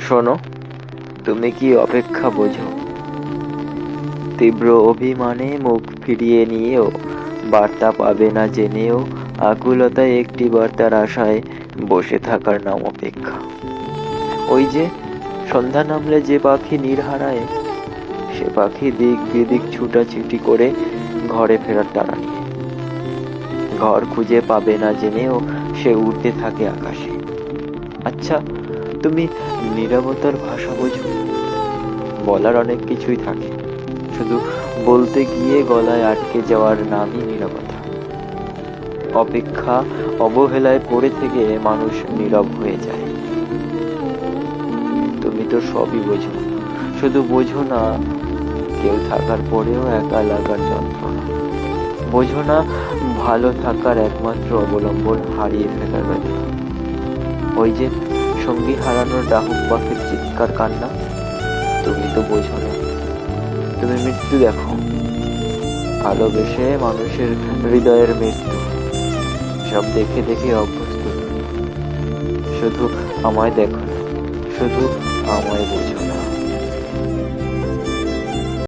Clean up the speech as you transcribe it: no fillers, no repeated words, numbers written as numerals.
শোনো, তুমি কি অপেক্ষা বোঝো? তীব্র অভিমানে মুখ ফিরিয়ে নিয়েও, বার্তা পাবে না জেনেও, আকুলতায় একটি বার্তার আশায় বসে থাকার নাম অপেক্ষা। ওই যে সন্ধ্যা নামলে যে পাখি নীড় হারায়, সে পাখি দিক বিদিক ছুটাছুটি করে ঘরে ফেরার তাড়া নিয়ে। ঘর খুঁজে পাবে না জেনেও সে উড়তে থাকে আকাশে। আচ্ছা, তুমি নীরবতার ভাষা বোঝো? বলার অনেক কিছুই থাকে, শুধু বলতে গিয়ে গলায় আটকে যাওয়ার নামই নীরবতা। অপেক্ষা, অবহেলায় পড়ে থেকে মানুষ নীরব হয়ে যায়। তুমি তো সবই বোঝো, শুধু বোঝো না কেউ থাকার পরেও একা লাগার যন্ত্রণা। বোঝো না ভালো থাকার একমাত্র অবলম্বন হারিয়ে ফেলার ব্যথা। ওই যে সঙ্গী হারানোর ডাহুক পাখির চিৎকার কান্না। তুমি তো বোঝো না, তুমি মৃত্যু দেখো, ভালোবেসে মানুষের হৃদয়ের মৃত্যু। সব দেখে দেখে অভ্যস্ত তুমি। শুধু আমায় দেখো না, শুধু আমায় বোঝো না।